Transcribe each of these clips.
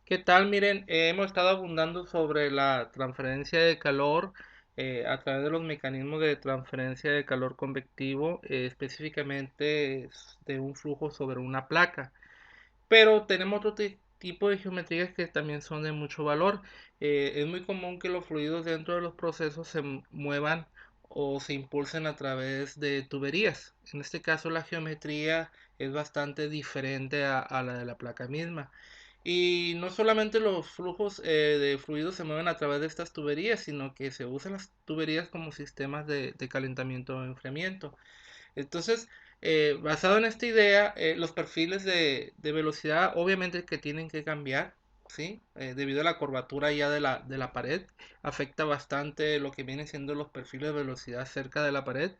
¿Qué tal? Miren, hemos estado abundando sobre la transferencia de calor a través de los mecanismos de transferencia de calor convectivo, específicamente de un flujo sobre una placa. Pero tenemos otro tipo de geometrías que también son de mucho valor. Es muy común que los fluidos dentro de los procesos se muevan o se impulsen a través de tuberías. En este caso, la geometría es bastante diferente a la de la placa misma. Y no solamente los flujos de fluidos se mueven a través de estas tuberías, sino que se usan las tuberías como sistemas de calentamiento o enfriamiento. Entonces, basado en esta idea, los perfiles de velocidad obviamente que tienen que cambiar, ¿sí? Debido a la curvatura ya de la pared, afecta bastante lo que vienen siendo los perfiles de velocidad cerca de la pared.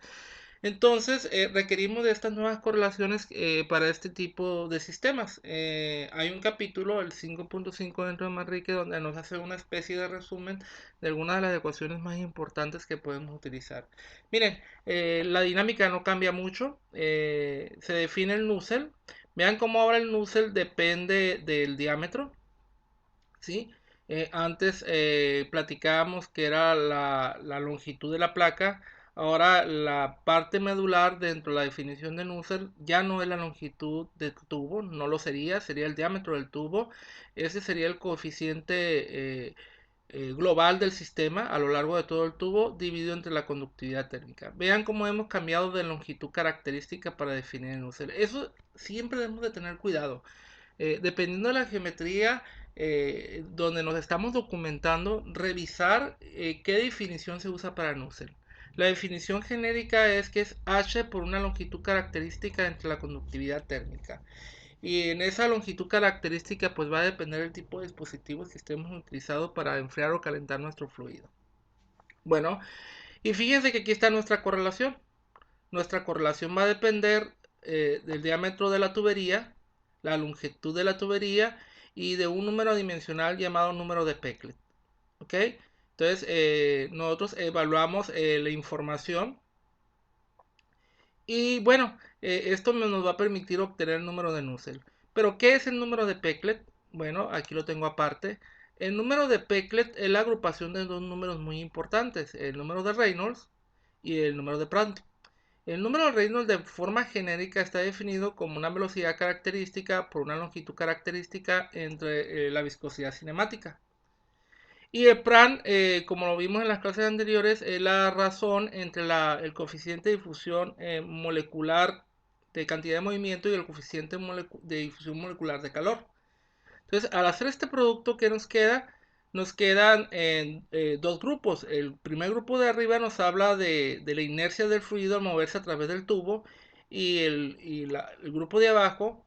Entonces, requerimos de estas nuevas correlaciones para este tipo de sistemas. Hay un capítulo, el 5.5 dentro de Manrique, donde nos hace una especie de resumen de algunas de las ecuaciones más importantes que podemos utilizar. Miren, la dinámica no cambia mucho. Se define el Nusselt. Vean cómo ahora el Nusselt depende del diámetro, ¿sí? Antes platicábamos que era la longitud de la placa. Ahora la parte medular dentro de la definición de Nusselt ya no es la longitud del tubo, no lo sería, sería el diámetro del tubo. Ese sería el coeficiente global del sistema a lo largo de todo el tubo dividido entre la conductividad térmica. Vean cómo hemos cambiado de longitud característica para definir el Nusselt. Eso siempre debemos de tener cuidado. Dependiendo de la geometría donde nos estamos documentando, revisar qué definición se usa para Nusselt. La definición genérica es que es H por una longitud característica entre la conductividad térmica. Y en esa longitud característica pues va a depender del tipo de dispositivos que estemos utilizando para enfriar o calentar nuestro fluido. Bueno, y fíjense que aquí está nuestra correlación. Nuestra correlación va a depender del diámetro de la tubería, la longitud de la tubería y de un número dimensional llamado número de Peclet. ¿Ok? Entonces, nosotros evaluamos la información y bueno, esto nos va a permitir obtener el número de Nusselt. Pero, ¿qué es el número de Peclet? Bueno, aquí lo tengo aparte. El número de Peclet es la agrupación de dos números muy importantes, el número de Reynolds y el número de Prandtl. El número de Reynolds de forma genérica está definido como una velocidad característica por una longitud característica entre la viscosidad cinemática. Y el PRAN, como lo vimos en las clases anteriores, es la razón entre el coeficiente de difusión molecular de cantidad de movimiento y el coeficiente de difusión molecular de calor. Entonces, al hacer este producto, ¿qué nos queda? Nos quedan dos grupos. El primer grupo de arriba nos habla de la inercia del fluido al moverse a través del tubo y el grupo de abajo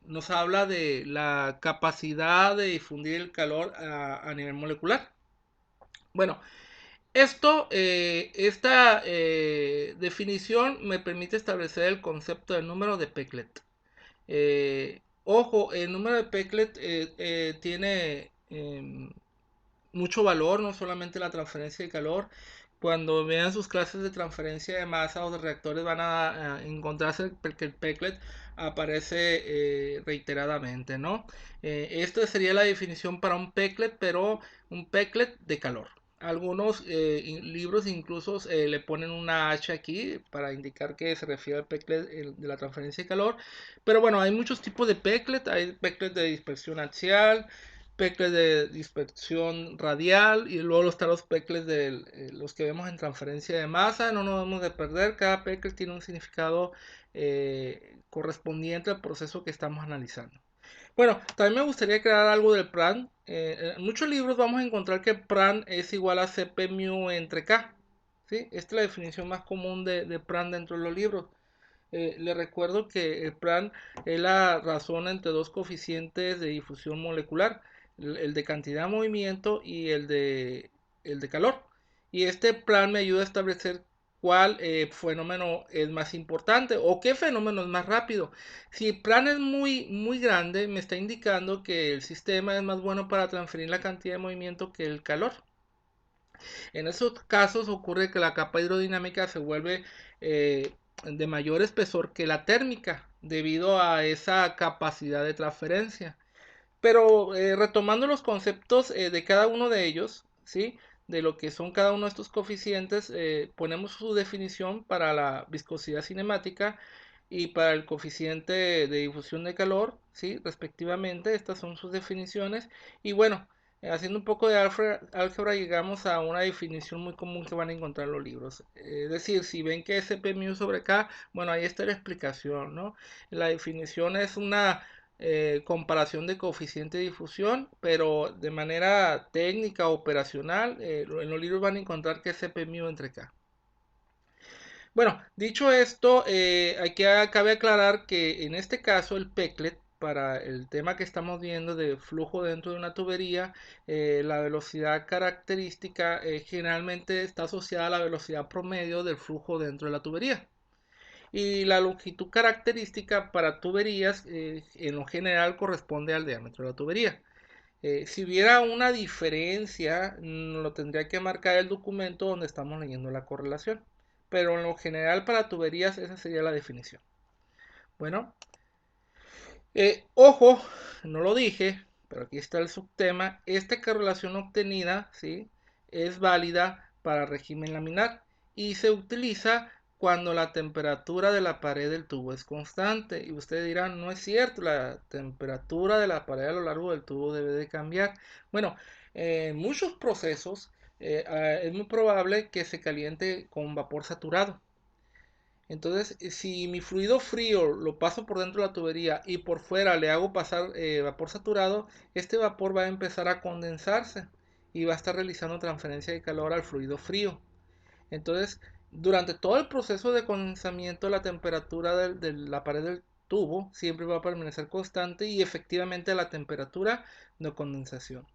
nos habla de la capacidad de difundir el calor a nivel molecular. Bueno, esta definición me permite establecer el concepto del número de Peclet. Ojo, el número de Peclet tiene mucho valor, no solamente la transferencia de calor. Cuando vean sus clases de transferencia de masa o de reactores van a encontrarse que el Peclet aparece reiteradamente, ¿no? Esto sería la definición para un Peclet, pero un Peclet de calor. Algunos libros incluso le ponen una H aquí para indicar que se refiere al Peclet de la transferencia de calor. Pero bueno, hay muchos tipos de Peclet. Hay Peclet de dispersión axial, Pecles de dispersión radial y luego están los Pecles de los que vemos en transferencia de masa. No nos debemos de perder, cada Pecle tiene un significado correspondiente al proceso que estamos analizando. Bueno, también me gustaría crear algo del PRAN. En muchos libros vamos a encontrar que PRAN es igual a CP mu entre K. ¿Sí? Esta es la definición más común de PRAN dentro de los libros. Le recuerdo que el PRAN es la razón entre dos coeficientes de difusión molecular, el de cantidad de movimiento y el de calor. Y este PRAN me ayuda a establecer cuál fenómeno es más importante o qué fenómeno es más rápido. Si el PRAN es muy, muy grande, me está indicando que el sistema es más bueno para transferir la cantidad de movimiento que el calor. En esos casos ocurre que la capa hidrodinámica se vuelve de mayor espesor que la térmica debido a esa capacidad de transferencia. Pero retomando los conceptos de cada uno de ellos, ¿sí? De lo que son cada uno de estos coeficientes, ponemos su definición para la viscosidad cinemática y para el coeficiente de difusión de calor, ¿sí? Respectivamente, estas son sus definiciones. Y bueno, haciendo un poco de álgebra, llegamos a una definición muy común que van a encontrar en los libros. Es decir, si ven que es P mu sobre K, bueno, ahí está la explicación, ¿no? La definición es una comparación de coeficiente de difusión, pero de manera técnica, operacional, en los libros van a encontrar que es CP mu entre K. Bueno, dicho esto, aquí cabe aclarar que en este caso el Pecklet, para el tema que estamos viendo de flujo dentro de una tubería, la velocidad característica generalmente está asociada a la velocidad promedio del flujo dentro de la tubería. Y la longitud característica para tuberías en lo general corresponde al diámetro de la tubería. Si hubiera una diferencia, lo tendría que marcar el documento donde estamos leyendo la correlación. Pero en lo general para tuberías esa sería la definición. Bueno, ojo, no lo dije, pero aquí está el subtema. Esta correlación obtenida, ¿sí? Es válida para régimen laminar y se utiliza cuando la temperatura de la pared del tubo es constante. Y ustedes dirán, no es cierto, la temperatura de la pared a lo largo del tubo debe de cambiar. Bueno, en muchos procesos es muy probable que se caliente con vapor saturado. Entonces, si mi fluido frío lo paso por dentro de la tubería y por fuera le hago pasar vapor saturado, este vapor va a empezar a condensarse y va a estar realizando transferencia de calor al fluido frío. Entonces, durante todo el proceso de condensamiento, la temperatura de la pared del tubo siempre va a permanecer constante y efectivamente la temperatura de condensación.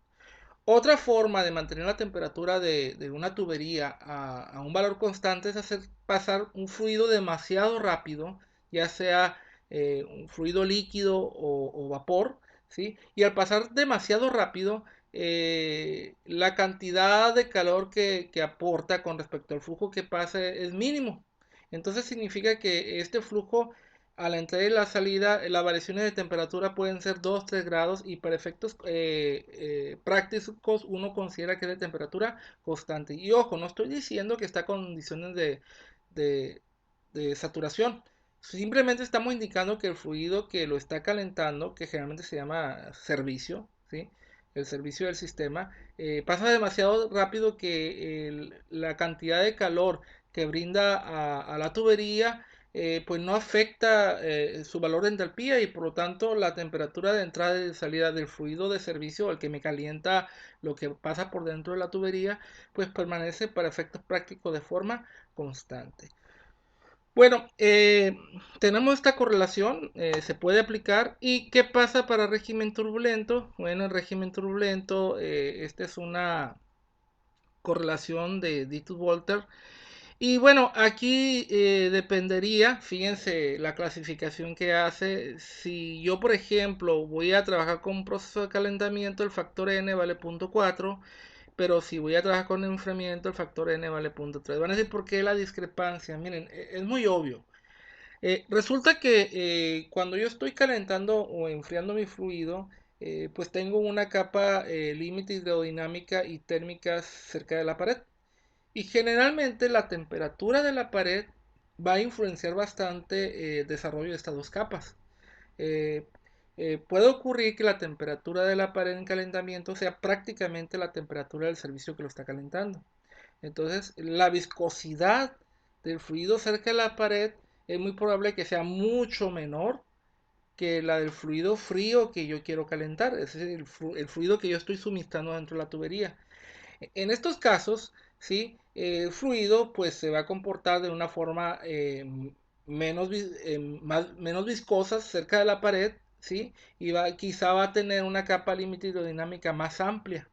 Otra forma de mantener la temperatura de una tubería a un valor constante es hacer pasar un fluido demasiado rápido, ya sea un fluido líquido o vapor, ¿sí? Y al pasar demasiado rápido, la cantidad de calor que aporta con respecto al flujo que pase es mínimo. Entonces significa que este flujo a la entrada y la salida, las variaciones de temperatura pueden ser 2-3 grados y para efectos prácticos uno considera que es de temperatura constante. Y ojo, no estoy diciendo que está con condiciones de, de saturación. Simplemente estamos indicando que el fluido que lo está calentando, que generalmente se llama servicio, ¿sí? El servicio del sistema, pasa demasiado rápido que la cantidad de calor que brinda a la tubería pues no afecta su valor de entalpía y por lo tanto la temperatura de entrada y de salida del fluido de servicio, el que me calienta lo que pasa por dentro de la tubería, pues permanece para efectos prácticos de forma constante. Bueno, tenemos esta correlación, se puede aplicar. ¿Y qué pasa para régimen turbulento? Bueno, el régimen turbulento, esta es una correlación de Dittus-Walter. Y bueno, aquí dependería, fíjense la clasificación que hace. Si yo, por ejemplo, voy a trabajar con un proceso de calentamiento, el factor n vale 0.4, pero si voy a trabajar con enfriamiento, el factor n vale 0.3. Van a decir por qué la discrepancia. Miren, es muy obvio. Resulta que cuando yo estoy calentando o enfriando mi fluido, pues tengo una capa límite hidrodinámica y térmica cerca de la pared. Y generalmente la temperatura de la pared va a influenciar bastante el desarrollo de estas dos capas. Eh, puede ocurrir que la temperatura de la pared en calentamiento sea prácticamente la temperatura del servicio que lo está calentando. Entonces, la viscosidad del fluido cerca de la pared es muy probable que sea mucho menor que la del fluido frío que yo quiero calentar, es decir, el fluido que yo estoy suministrando dentro de la tubería. En estos casos, ¿sí? El fluido pues se va a comportar de una forma menos viscosa cerca de la pared, ¿sí? Y quizá va a tener una capa límite hidrodinámica más amplia.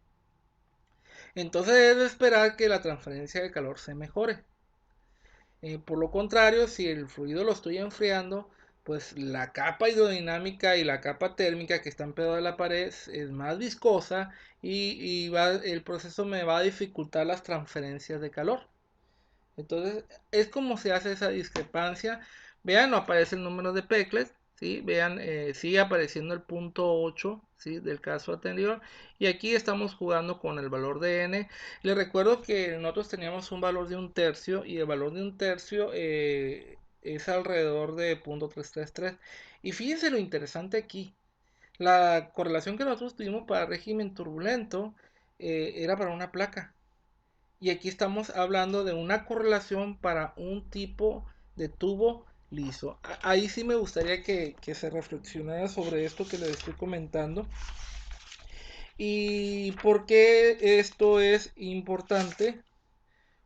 Entonces es de esperar que la transferencia de calor se mejore. Por lo contrario, si el fluido lo estoy enfriando, pues la capa hidrodinámica y la capa térmica que están pegadas a la pared es más viscosa y el proceso me va a dificultar las transferencias de calor. Entonces, es como se hace esa discrepancia. Vean, no aparece el número de Peclet, ¿sí? Vean, sigue apareciendo el punto 8, ¿sí? Del caso anterior. Y aquí estamos jugando con el valor de n. Les recuerdo que nosotros teníamos un valor de un tercio y el valor de un tercio es alrededor de 0.333. Y fíjense lo interesante aquí. La correlación que nosotros tuvimos para régimen turbulento era para una placa. Y aquí estamos hablando de una correlación para un tipo de tubo liso. Ahí sí me gustaría que se reflexionara sobre esto que les estoy comentando. ¿Y por qué esto es importante?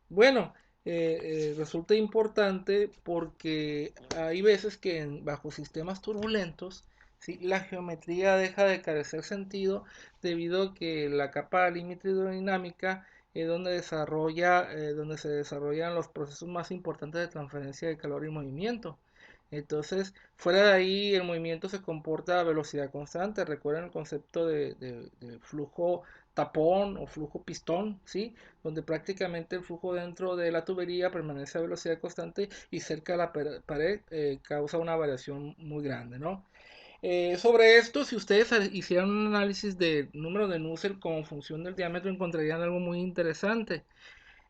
Bueno, resulta importante porque hay veces que bajo sistemas turbulentos, ¿sí? La geometría deja de carecer sentido debido a que la capa límite hidrodinámica es donde se desarrollan los procesos más importantes de transferencia de calor y movimiento. Entonces, fuera de ahí, el movimiento se comporta a velocidad constante. Recuerden el concepto de flujo tapón o flujo pistón, ¿sí? Donde prácticamente el flujo dentro de la tubería permanece a velocidad constante y cerca de la pared causa una variación muy grande, ¿no? Sobre esto, si ustedes hicieran un análisis del número de Nusselt como función del diámetro, encontrarían algo muy interesante.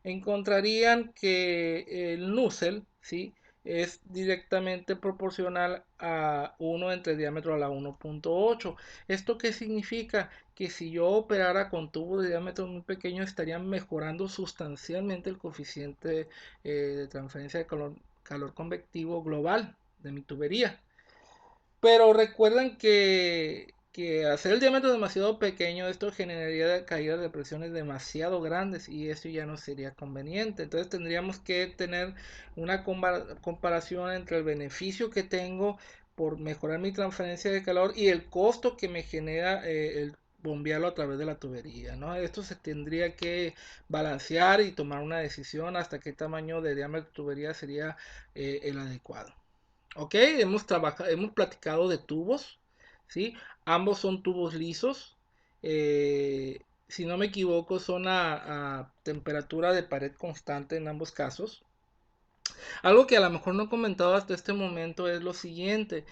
Encontrarían que el Nusselt, ¿sí? Es directamente proporcional a 1 entre diámetro a la 1.8. ¿Esto qué significa? Que si yo operara con tubos de diámetro muy pequeño estarían mejorando sustancialmente el coeficiente de transferencia de calor convectivo global de mi tubería. Pero recuerden que hacer el diámetro demasiado pequeño, esto generaría caídas de presiones demasiado grandes y eso ya no sería conveniente. Entonces tendríamos que tener una comparación entre el beneficio que tengo por mejorar mi transferencia de calor y el costo que me genera el bombearlo a través de la tubería, ¿no? Esto se tendría que balancear y tomar una decisión hasta qué tamaño de diámetro de tubería sería el adecuado. Ok, hemos platicado de tubos, ¿sí? Ambos son tubos lisos. Si no me equivoco, son a temperatura de pared constante en ambos casos. Algo que a lo mejor no he comentado hasta este momento es lo siguiente.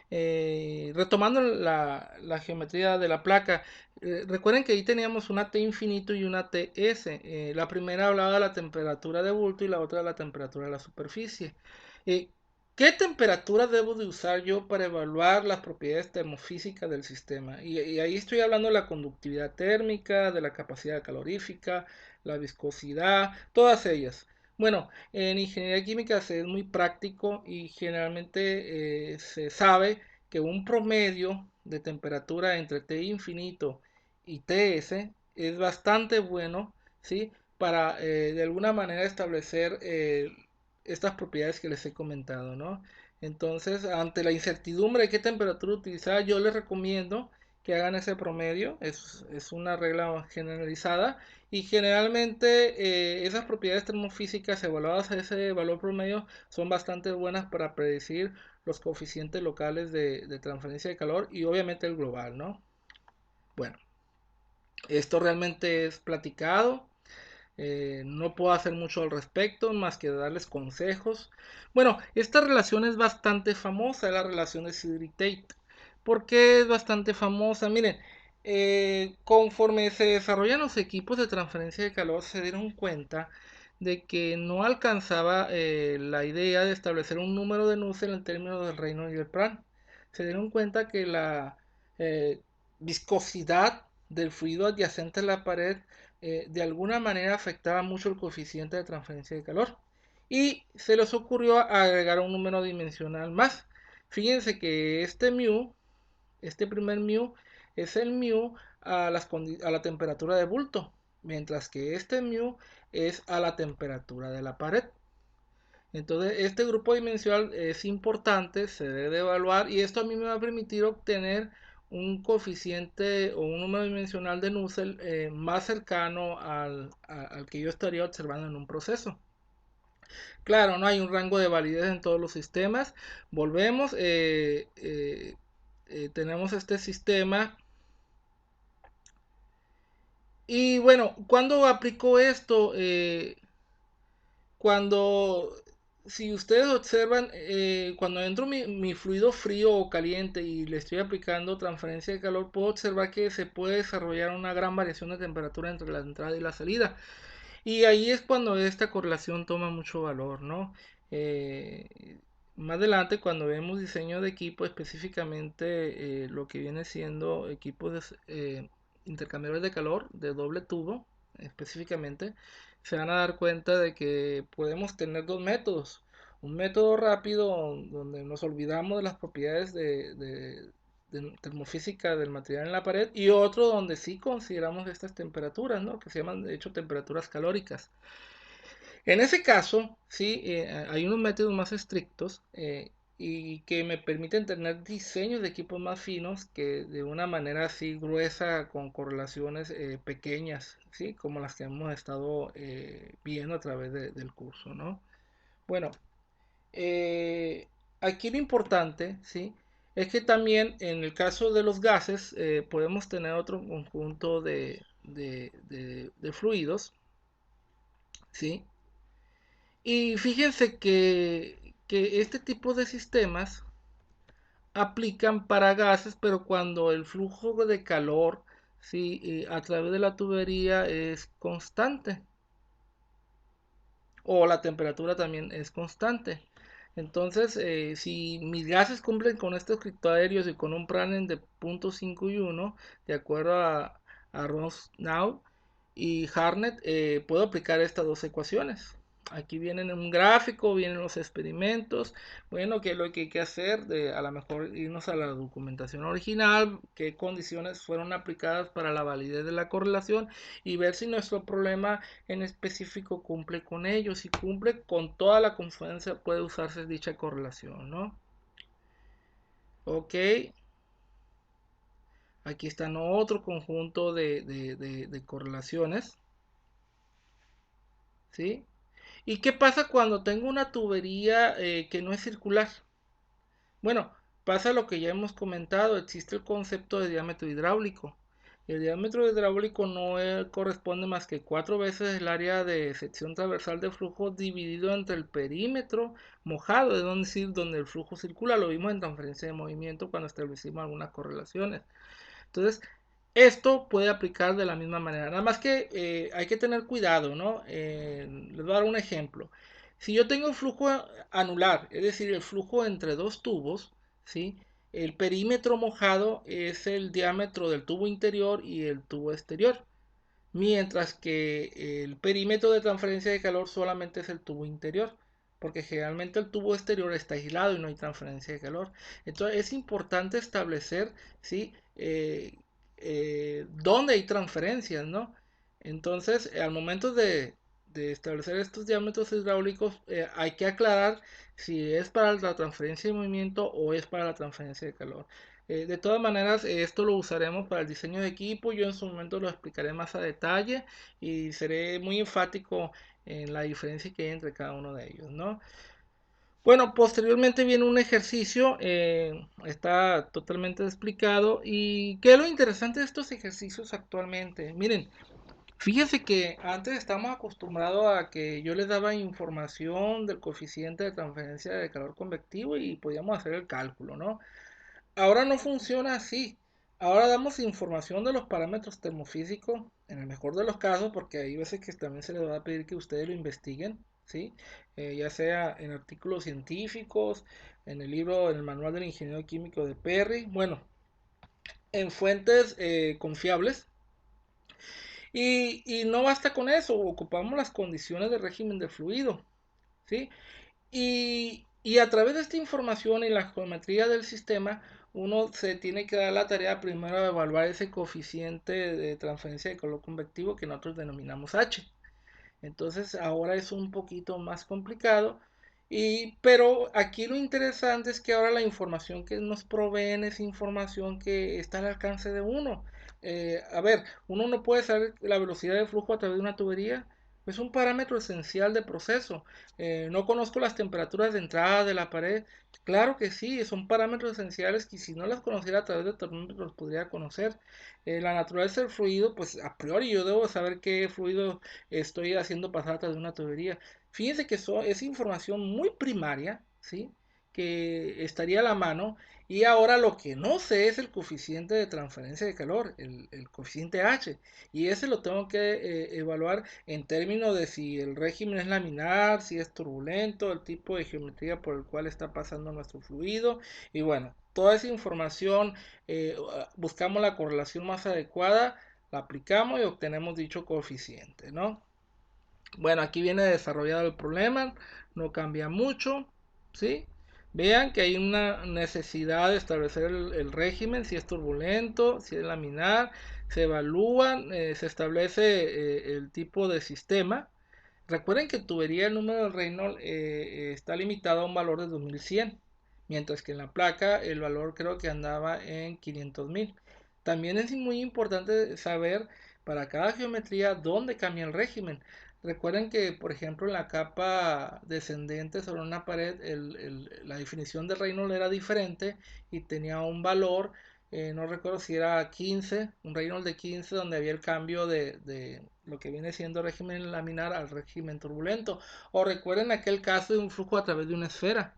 Retomando la geometría de la placa, recuerden que ahí teníamos una T infinito y una TS. La primera hablaba de la temperatura de bulto y la otra de la temperatura de la superficie. Eh, ¿Qué temperatura debo de usar yo para evaluar las propiedades termofísicas del sistema? Y ahí estoy hablando de la conductividad térmica, de la capacidad calorífica, la viscosidad, todas ellas. Bueno, en ingeniería química se es muy práctico y generalmente se sabe que un promedio de temperatura entre T infinito y TS es bastante bueno, ¿sí? Para de alguna manera establecer estas propiedades que les he comentado, ¿no? Entonces, ante la incertidumbre de qué temperatura utilizar, yo les recomiendo que hagan ese promedio, es una regla generalizada y generalmente esas propiedades termofísicas evaluadas a ese valor promedio son bastante buenas para predecir los coeficientes locales de transferencia de calor y obviamente el global, ¿no? Bueno, esto realmente es platicado. No puedo hacer mucho al respecto, más que darles consejos. Bueno, esta relación es bastante famosa, la relación de Sidri-Tate. ¿Por qué es bastante famosa? Miren, conforme se desarrollan los equipos de transferencia de calor, se dieron cuenta de que no alcanzaba la idea de establecer un número de Nusselt en términos del Reynolds y del Pran. Se dieron cuenta que la eh, viscosidad del fluido adyacente a la pared de alguna manera afectaba mucho el coeficiente de transferencia de calor. Y se les ocurrió agregar un número dimensional más. Fíjense que este primer mu, es el mu a la temperatura de bulto, mientras que este mu es a la temperatura de la pared. Entonces, este grupo dimensional es importante, se debe evaluar y esto a mí me va a permitir obtener un coeficiente o un número dimensional de Nusselt más cercano al que yo estaría observando en un proceso. Claro, no hay un rango de validez en todos los sistemas. Volvemos, tenemos este sistema y bueno, ¿cuándo aplicó esto? Cuando si ustedes observan, cuando entro mi fluido frío o caliente y le estoy aplicando transferencia de calor, puedo observar que se puede desarrollar una gran variación de temperatura entre la entrada y la salida. Y ahí es cuando esta correlación toma mucho valor, ¿no? Más adelante, cuando vemos diseño de equipo, específicamente lo que viene siendo equipos intercambiadores de calor de doble tubo, específicamente, se van a dar cuenta de que podemos tener dos métodos. Un método rápido donde nos olvidamos de las propiedades de termofísica del material en la pared, y otro donde sí consideramos estas temperaturas, ¿no? Que se llaman de hecho temperaturas calóricas. En ese caso, sí, hay unos métodos más estrictos y que me permiten tener diseños de equipos más finos que de una manera así gruesa con correlaciones pequeñas, sí, como las que hemos estado viendo a través del curso, ¿no? Bueno, eh, aquí lo importante, ¿sí? Es que también en el caso de los gases podemos tener otro conjunto de fluidos, ¿sí? Y fíjense que este tipo de sistemas aplican para gases, pero cuando el flujo de calor, ¿sí? A través de la tubería es constante, o la temperatura también es constante. Entonces, si mis gases cumplen con estos criterios y con un Prandtl de 0.5 y 1, de acuerdo a Rosnow y Harnett, puedo aplicar estas dos ecuaciones. Aquí vienen un gráfico, vienen los experimentos. Bueno, ¿qué es lo que hay que hacer? A lo mejor irnos a la documentación original, qué condiciones fueron aplicadas para la validez de la correlación y ver si nuestro problema en específico cumple con ello. Si cumple con toda la confluencia, puede usarse dicha correlación, ¿no? Ok, aquí están otro conjunto de correlaciones, ¿sí? ¿Y qué pasa cuando tengo una tubería que no es circular? Bueno, pasa lo que ya hemos comentado, existe el concepto de diámetro hidráulico. El diámetro hidráulico no corresponde más que 4 veces el área de sección transversal de flujo dividido entre el perímetro mojado, es decir, donde el flujo circula. Lo vimos en transferencia de movimiento cuando establecimos algunas correlaciones. Entonces, esto puede aplicar de la misma manera. Nada más que hay que tener cuidado, ¿no? Les voy a dar un ejemplo. Si yo tengo flujo anular, es decir, el flujo entre dos tubos, ¿sí? El perímetro mojado es el diámetro del tubo interior y el tubo exterior, mientras que el perímetro de transferencia de calor solamente es el tubo interior, porque generalmente el tubo exterior está aislado y no hay transferencia de calor. Entonces es importante establecer, ¿sí? Dónde hay transferencias, ¿no? Entonces, al momento de establecer estos diámetros hidráulicos, hay que aclarar si es para la transferencia de movimiento o es para la transferencia de calor. De todas maneras, esto lo usaremos para el diseño de equipo. Yo en su momento lo explicaré más a detalle y seré muy enfático en la diferencia que hay entre cada uno de ellos, ¿no? Bueno, posteriormente viene un ejercicio, está totalmente explicado. ¿Y qué es lo interesante de estos ejercicios actualmente? Miren, fíjense que antes estábamos acostumbrados a que yo les daba información del coeficiente de transferencia de calor convectivo y podíamos hacer el cálculo, ¿no? Ahora no funciona así. Ahora damos información de los parámetros termofísicos, en el mejor de los casos, porque hay veces que también se les va a pedir que ustedes lo investiguen, ¿sí? Ya sea en artículos científicos, en el libro, en el manual del ingeniero químico de Perry, bueno, en fuentes confiables. Y no basta con eso, ocupamos las condiciones de régimen de fluido, ¿sí? Y a través de esta información y la geometría del sistema, uno se tiene que dar la tarea primero de evaluar ese coeficiente de transferencia de calor convectivo que nosotros denominamos H. Entonces ahora es un poquito más complicado. Pero aquí lo interesante es que ahora la información que nos proveen es información que está al alcance de uno. A ver, uno no puede saber la velocidad de flujo a través de una tubería. Es un parámetro esencial de proceso. No conozco las temperaturas de entrada de la pared. Claro que sí, son parámetros esenciales que si no las conociera a través de termómetros los podría conocer. La naturaleza del fluido, pues a priori yo debo saber qué fluido estoy haciendo pasar a través de una tubería. Fíjense que eso es información muy primaria, ¿sí? Que estaría a la mano. Y ahora lo que no sé es el coeficiente de transferencia de calor, el coeficiente H. Y ese lo tengo que evaluar en términos de si el régimen es laminar, si es turbulento, el tipo de geometría por el cual está pasando nuestro fluido. Y bueno, toda esa información, buscamos la correlación más adecuada, la aplicamos y obtenemos dicho coeficiente, ¿no? Bueno, aquí viene desarrollado el problema, no cambia mucho, ¿sí? Vean que hay una necesidad de establecer el régimen, si es turbulento, si es laminar, se evalúan, se establece el tipo de sistema. Recuerden que en tubería el número de Reynolds está limitado a un valor de 2100, mientras que en la placa el valor creo que andaba en 500.000. También es muy importante saber para cada geometría dónde cambia el régimen. Recuerden que, por ejemplo, en la capa descendente sobre una pared, la definición de Reynolds era diferente y tenía un valor, no recuerdo si era 15, un Reynolds de 15, donde había el cambio de lo que viene siendo régimen laminar al régimen turbulento. O recuerden aquel caso de un flujo a través de una esfera.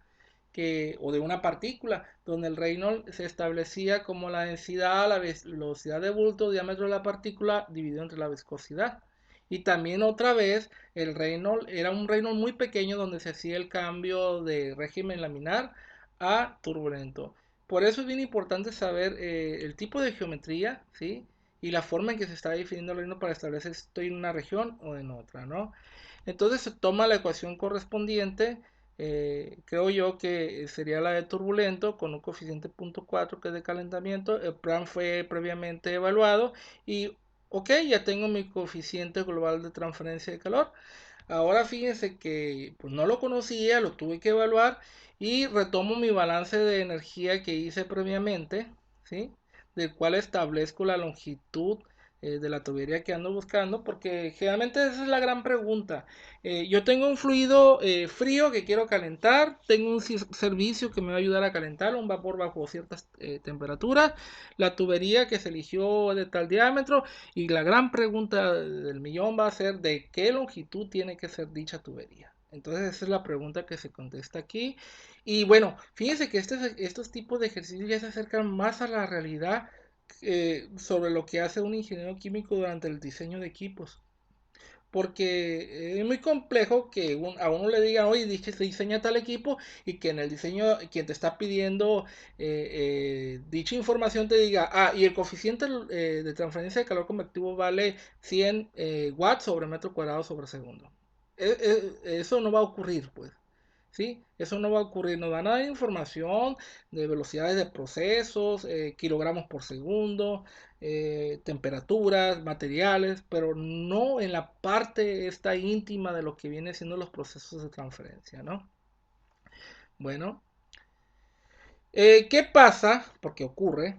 O de una partícula, donde el Reynolds se establecía como la densidad, la velocidad de bulto, diámetro de la partícula dividido entre la viscosidad. Y también otra vez el Reynolds era un Reynolds muy pequeño donde se hacía el cambio de régimen laminar a turbulento. Por eso es bien importante saber el tipo de geometría, ¿sí? Y la forma en que se está definiendo el Reynolds para establecer si estoy en una región o en otra, ¿no? Entonces se toma la ecuación correspondiente, creo yo que sería la de turbulento con un coeficiente 0.4 que es de calentamiento. El plan fue previamente evaluado y ok, ya tengo mi coeficiente global de transferencia de calor. Ahora fíjense que pues no lo conocía, lo tuve que evaluar y retomo mi balance de energía que hice previamente, ¿sí? Del cual establezco la longitud de la tubería que ando buscando, porque generalmente esa es la gran pregunta. Yo tengo un fluido frío que quiero calentar, tengo un servicio que me va a ayudar a calentar, un vapor bajo ciertas temperaturas, la tubería que se eligió de tal diámetro, y la gran pregunta del millón va a ser de qué longitud tiene que ser dicha tubería. Entonces esa es la pregunta que se contesta aquí. Y bueno, fíjense que estos tipos de ejercicios ya se acercan más a la realidad sobre lo que hace un ingeniero químico durante el diseño de equipos. Porque es muy complejo que a uno le digan, oye, se diseña tal equipo y que en el diseño quien te está pidiendo dicha información te diga, y el coeficiente de transferencia de calor convectivo vale 100 watts sobre metro cuadrado sobre segundo. Eso no va a ocurrir, pues. ¿Sí? Eso no va a ocurrir. Nos van a dar información de velocidades de procesos, kilogramos por segundo, temperaturas, materiales, pero no en la parte esta íntima de lo que viene siendo los procesos de transferencia, ¿no? Bueno, ¿qué pasa? Porque ocurre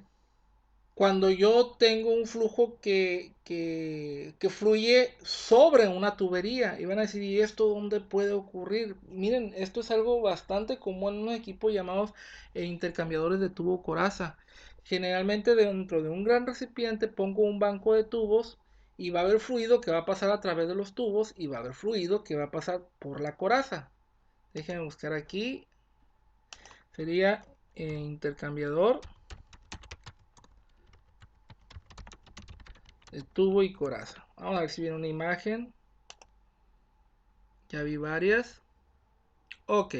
cuando yo tengo un flujo que fluye sobre una tubería. Y van a decir, ¿y esto dónde puede ocurrir? Miren, esto es algo bastante común en un equipo llamados intercambiadores de tubo coraza. Generalmente dentro de un gran recipiente pongo un banco de tubos y va a haber fluido que va a pasar a través de los tubos y va a haber fluido que va a pasar por la coraza. Déjenme buscar aquí. Sería intercambiador de tubo y coraza. Vamos a ver si viene una imagen. Ya vi varias. Ok.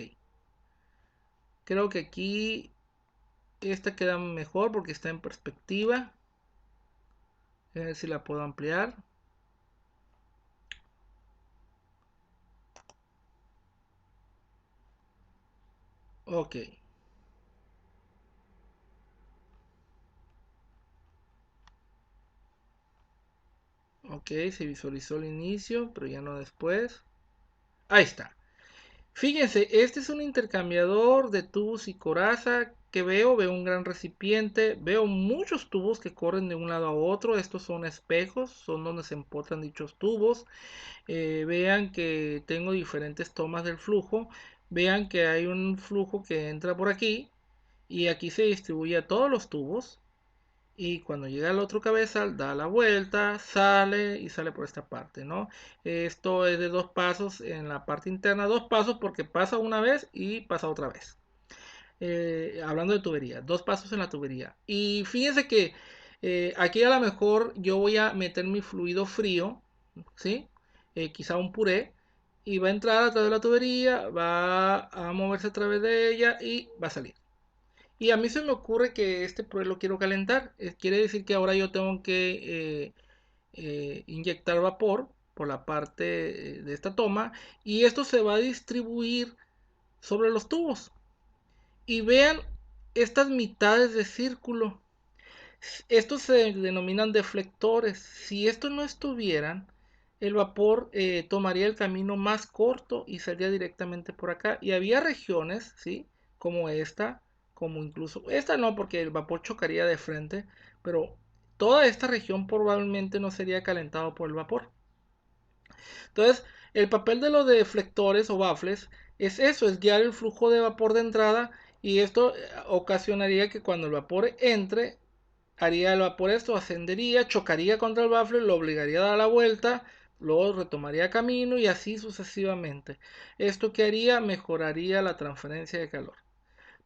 Creo que aquí esta queda mejor porque está en perspectiva. A ver si la puedo ampliar. Ok. Ok, se visualizó el inicio, pero ya no después. Ahí está. Fíjense, este es un intercambiador de tubos y coraza que veo un gran recipiente, veo muchos tubos que corren de un lado a otro. Estos son espejos, son donde se empotran dichos tubos. Vean que tengo diferentes tomas del flujo. Vean que hay un flujo que entra por aquí y aquí se distribuye a todos los tubos. Y cuando llega al otro cabezal, da la vuelta, sale y sale por esta parte, ¿no? Esto es de dos pasos en la parte interna, dos pasos porque pasa una vez y pasa otra vez. Hablando de tubería, dos pasos en la tubería. Y fíjense que aquí a lo mejor yo voy a meter mi fluido frío, ¿sí? Quizá un puré, y va a entrar a través de la tubería, va a moverse a través de ella y va a salir. Y a mí se me ocurre que este puré lo quiero calentar. Quiere decir que ahora yo tengo que inyectar vapor por la parte de esta toma y esto se va a distribuir sobre los tubos. Y vean estas mitades de círculo. Estos se denominan deflectores. Si estos no estuvieran, el vapor tomaría el camino más corto y saldría directamente por acá. Y había regiones, ¿sí? Como esta, como incluso esta no, porque el vapor chocaría de frente, pero toda esta región probablemente no sería calentado por el vapor. Entonces, el papel de los deflectores o baffles es eso, es guiar el flujo de vapor de entrada y esto ocasionaría que cuando el vapor entre, haría el vapor esto, ascendería, chocaría contra el baffle, lo obligaría a dar la vuelta, luego retomaría camino y así sucesivamente. Esto que haría mejoraría la transferencia de calor.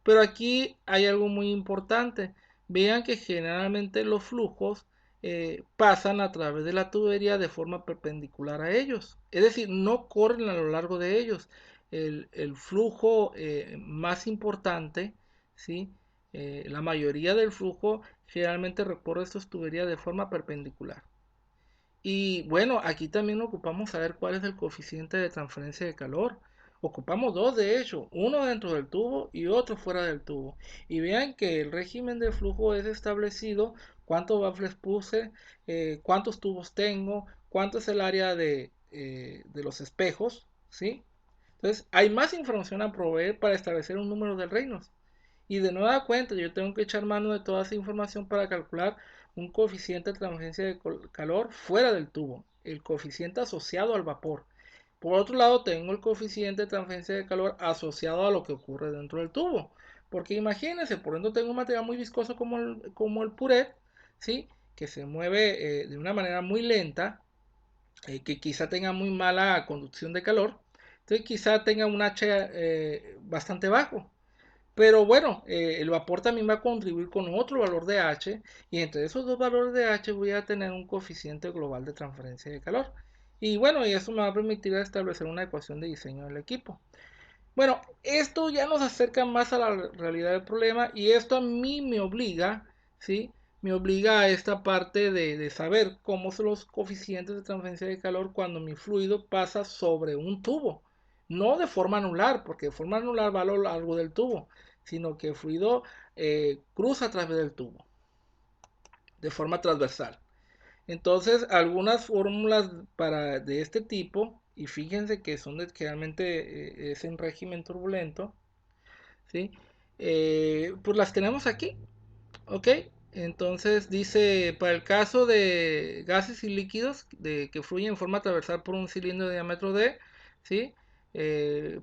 Pero aquí hay algo muy importante. Vean que generalmente los flujos pasan a través de la tubería de forma perpendicular a ellos. Es decir, no corren a lo largo de ellos. El flujo más importante, ¿sí? La mayoría del flujo generalmente recorre estas tuberías de forma perpendicular. Y bueno, aquí también ocupamos saber cuál es el coeficiente de transferencia de calor. Ocupamos dos de hecho, uno dentro del tubo y otro fuera del tubo. Y vean que el régimen de flujo es establecido, cuántos baffles puse, cuántos tubos tengo, cuánto es el área de los espejos, ¿sí? Entonces, hay más información a proveer para establecer un número de reinos. Y de nueva cuenta, yo tengo que echar mano de toda esa información para calcular un coeficiente de transferencia de calor fuera del tubo, el coeficiente asociado al vapor. Por otro lado, tengo el coeficiente de transferencia de calor asociado a lo que ocurre dentro del tubo. Porque imagínense, por ejemplo, tengo un material muy viscoso como el puré, ¿sí? Que se mueve de una manera muy lenta, que quizá tenga muy mala conducción de calor. Entonces quizá tenga un H bastante bajo. Pero bueno, el vapor también va a contribuir con otro valor de H y entre esos dos valores de H voy a tener un coeficiente global de transferencia de calor. Y bueno, y eso me va a permitir establecer una ecuación de diseño del equipo. Bueno, esto ya nos acerca más a la realidad del problema y esto a mí me obliga, ¿sí? Me obliga a esta parte de saber cómo son los coeficientes de transferencia de calor cuando mi fluido pasa sobre un tubo. No de forma anular, porque de forma anular va a lo largo del tubo, sino que el fluido cruza a través del tubo, de forma transversal. Entonces, algunas fórmulas de este tipo, y fíjense que son generalmente es en régimen turbulento, ¿sí? Pues las tenemos aquí, ¿ok? Entonces dice, para el caso de gases y líquidos que fluyen en forma transversal por un cilindro de diámetro D, ¿sí?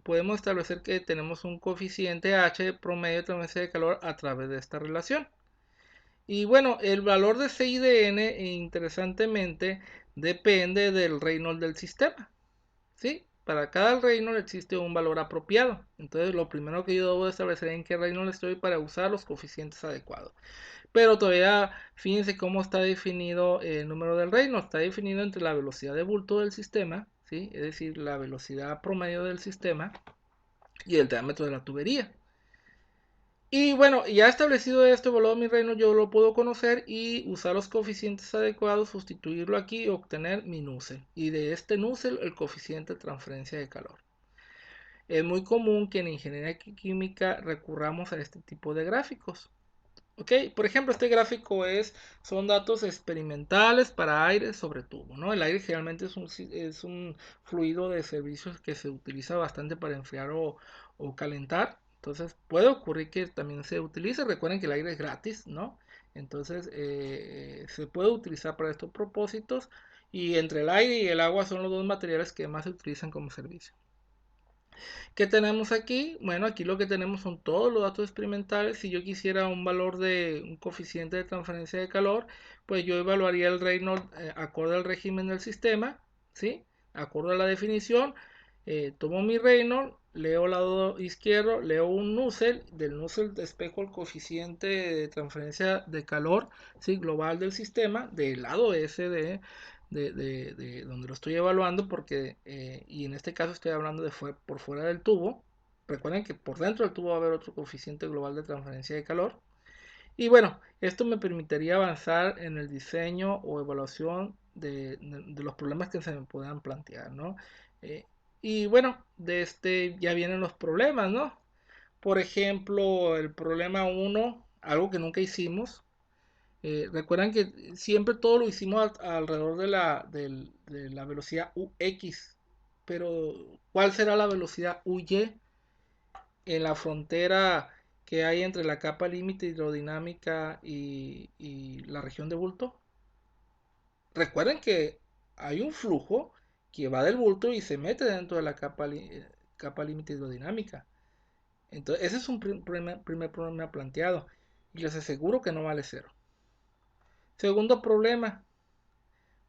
Podemos establecer que tenemos un coeficiente H promedio de transferencia de calor a través de esta relación. Y bueno, el valor de C y de N, interesantemente, depende del Reynolds del sistema. ¿Sí? Para cada Reynolds existe un valor apropiado. Entonces, lo primero que yo debo establecer es en qué Reynolds estoy para usar los coeficientes adecuados. Pero todavía, fíjense cómo está definido el número del Reynolds. Está definido entre la velocidad de bulto del sistema, ¿sí? Es decir, la velocidad promedio del sistema y el diámetro de la tubería. Y bueno, ya establecido esto, evaluado mi reino, yo lo puedo conocer y usar los coeficientes adecuados, sustituirlo aquí y obtener mi Nusselt. Y de este Nusselt el coeficiente de transferencia de calor. Es muy común que en ingeniería química recurramos a este tipo de gráficos. ¿Ok? Por ejemplo, este gráfico son datos experimentales para aire sobre tubo, ¿no? El aire generalmente es un fluido de servicios que se utiliza bastante para enfriar o calentar, Entonces puede ocurrir que también se utilice. Recuerden que el aire es gratis, ¿no? Entonces se puede utilizar para estos propósitos y entre el aire y el agua son los dos materiales que más se utilizan como servicio. ¿Qué tenemos aquí? Bueno, aquí lo que tenemos son todos los datos experimentales. Si yo quisiera un valor de un coeficiente de transferencia de calor, pues yo evaluaría el Reynolds acorde al régimen del sistema, ¿sí? Acorde a la definición, tomo mi Reynolds, leo el lado izquierdo, leo un Nusselt, del Nusselt despejo el coeficiente de transferencia de calor, ¿sí? Global del sistema, del lado S de donde lo estoy evaluando, porque, y en este caso estoy hablando de por fuera del tubo. Recuerden que por dentro del tubo va a haber otro coeficiente global de transferencia de calor. Y bueno, esto me permitiría avanzar en el diseño o evaluación de los problemas que se me puedan plantear, ¿no? Eh, y bueno, de este ya vienen los problemas, ¿no? Por ejemplo, el problema uno, algo que nunca hicimos, recuerdan que siempre todo lo hicimos alrededor de la velocidad UX, pero ¿cuál será la velocidad UY en la frontera que hay entre la capa límite hidrodinámica y la región de bulto? Recuerden que hay un flujo que va del bulto y se mete dentro de la capa límite hidrodinámica. Entonces, ese es un primer problema planteado y les aseguro que no vale cero. Segundo problema,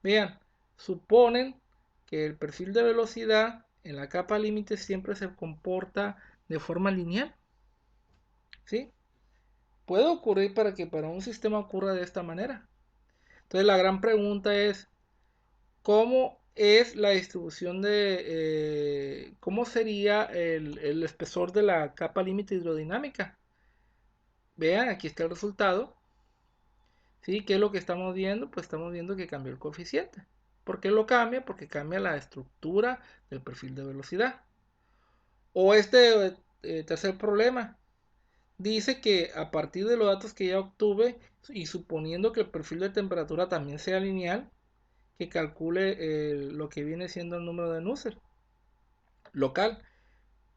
vean, suponen que el perfil de velocidad en la capa límite siempre se comporta de forma lineal, ¿sí? Puede ocurrir para que para un sistema ocurra de esta manera. Entonces la gran pregunta es, ¿cómo es la distribución cómo sería el espesor de la capa límite hidrodinámica? Vean, aquí está el resultado. ¿Sí? ¿Qué es lo que estamos viendo? Pues estamos viendo que cambió el coeficiente. ¿Por qué lo cambia? Porque cambia la estructura del perfil de velocidad. O este tercer problema. Dice que a partir de los datos que ya obtuve y suponiendo que el perfil de temperatura también sea lineal, que calcule lo que viene siendo el número de Nusselt local.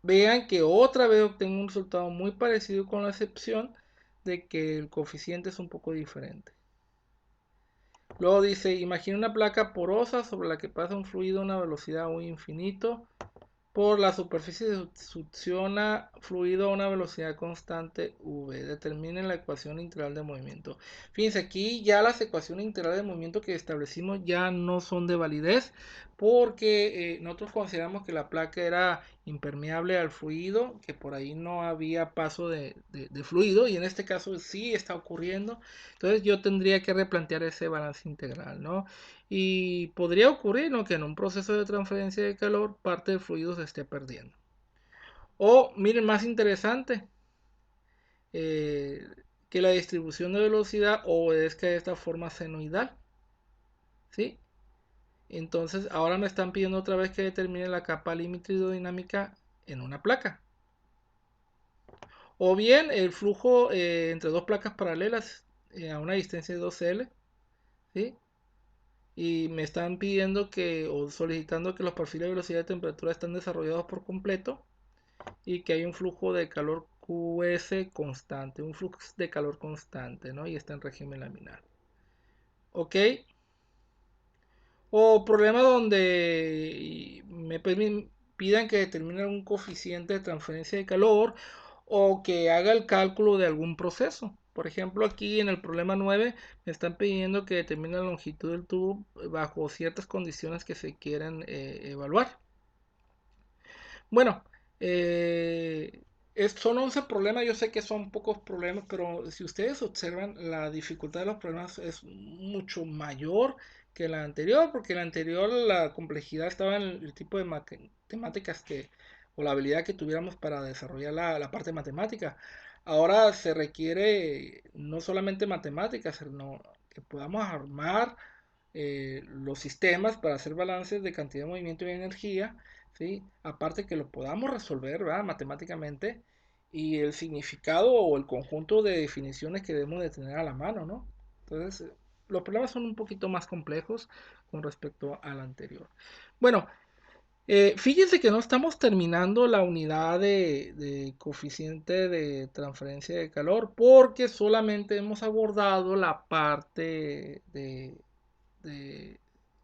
Vean que otra vez obtengo un resultado muy parecido con la excepción de que el coeficiente es un poco diferente. Luego dice, imagina una placa porosa sobre la que pasa un fluido a una velocidad U infinito. Por la superficie succiona fluido a una velocidad constante v. Determinen la ecuación integral de movimiento. Fíjense, aquí ya las ecuaciones integrales de movimiento que establecimos ya no son de validez porque nosotros consideramos que la placa era impermeable al fluido, que por ahí no había paso de fluido y en este caso sí está ocurriendo. Entonces yo tendría que replantear ese balance integral, ¿no? Y podría ocurrir, ¿no?, que en un proceso de transferencia de calor parte del fluido se esté perdiendo. O, miren, más interesante, eh, que la distribución de velocidad obedezca de esta forma senoidal, ¿sí? Entonces, ahora me están pidiendo otra vez que determine la capa límite hidrodinámica en una placa. O bien el flujo entre dos placas paralelas a una distancia de 2L, ¿sí? Y me están pidiendo que o solicitando que los perfiles de velocidad y temperatura están desarrollados por completo y que hay un flujo de calor QS constante, un flujo de calor constante, ¿no? Y está en régimen laminar. ¿Ok? O problema donde me pidan que determine un coeficiente de transferencia de calor o que haga el cálculo de algún proceso. Por ejemplo, aquí en el problema 9 me están pidiendo que determine la longitud del tubo bajo ciertas condiciones que se quieren evaluar. Bueno, son 11 problemas, yo sé que son pocos problemas, pero si ustedes observan, la dificultad de los problemas es mucho mayor que la anterior, porque la anterior la complejidad estaba en el tipo de matemáticas o la habilidad que tuviéramos para desarrollar la parte matemática. Ahora se requiere no solamente matemáticas, sino que podamos armar los sistemas para hacer balances de cantidad de movimiento y energía, ¿sí? Aparte que lo podamos resolver, ¿verdad?, matemáticamente, y el significado o el conjunto de definiciones que debemos de tener a la mano, ¿no? Entonces, los problemas son un poquito más complejos con respecto al anterior. Bueno, Fíjense que no estamos terminando la unidad de coeficiente de transferencia de calor porque solamente hemos abordado la parte de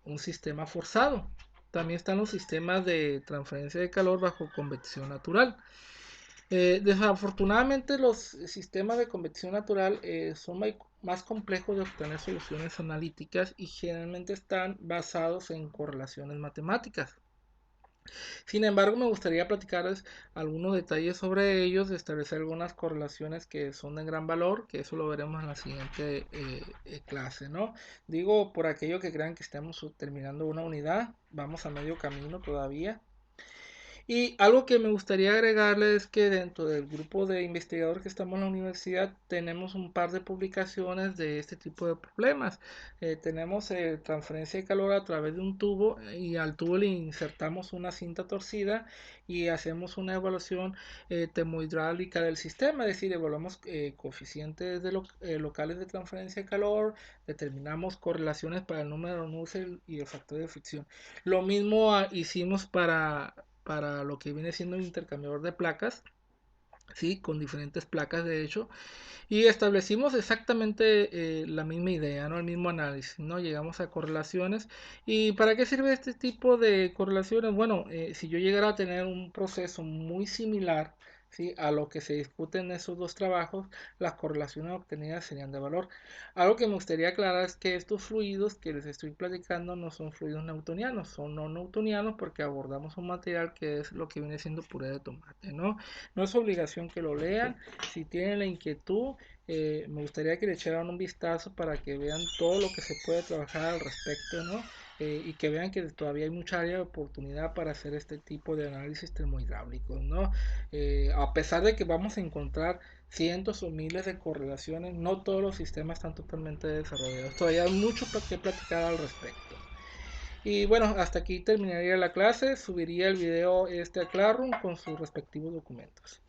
un sistema forzado. También están los sistemas de transferencia de calor bajo convección natural. Desafortunadamente los sistemas de convección natural son más complejos de obtener soluciones analíticas y generalmente están basados en correlaciones matemáticas. Sin embargo, me gustaría platicarles algunos detalles sobre ellos, establecer algunas correlaciones que son de gran valor, que eso lo veremos en la siguiente clase, ¿no? Digo, por aquello que crean que estamos terminando una unidad, vamos a medio camino todavía. Y algo que me gustaría agregarle es que dentro del grupo de investigadores que estamos en la universidad tenemos un par de publicaciones de este tipo de problemas. Tenemos transferencia de calor a través de un tubo y al tubo le insertamos una cinta torcida y hacemos una evaluación termohidráulica del sistema, es decir, evaluamos coeficientes locales de transferencia de calor, determinamos correlaciones para el número de Nusselt y el factor de fricción. Lo mismo hicimos para lo que viene siendo un intercambiador de placas, ¿sí? Con diferentes placas de hecho, y establecimos exactamente la misma idea, ¿no? El mismo análisis, ¿no? Llegamos a correlaciones. ¿Y para qué sirve este tipo de correlaciones? Bueno, si yo llegara a tener un proceso muy similar, ¿sí? A lo que se discute en esos dos trabajos, las correlaciones obtenidas serían de valor. Algo que me gustaría aclarar es que estos fluidos que les estoy platicando no son fluidos newtonianos, son no newtonianos porque abordamos un material que es lo que viene siendo puré de tomate, ¿no? No es obligación que lo lean. Si tienen la inquietud, me gustaría que le echaran un vistazo para que vean todo lo que se puede trabajar al respecto, ¿no? Y que vean que todavía hay mucha área de oportunidad para hacer este tipo de análisis termohidráulicos, ¿no? A pesar de que vamos a encontrar cientos o miles de correlaciones, no todos los sistemas están totalmente desarrollados. Todavía hay mucho que platicar al respecto. Y bueno, hasta aquí terminaría la clase. Subiría el video este a Classroom con sus respectivos documentos.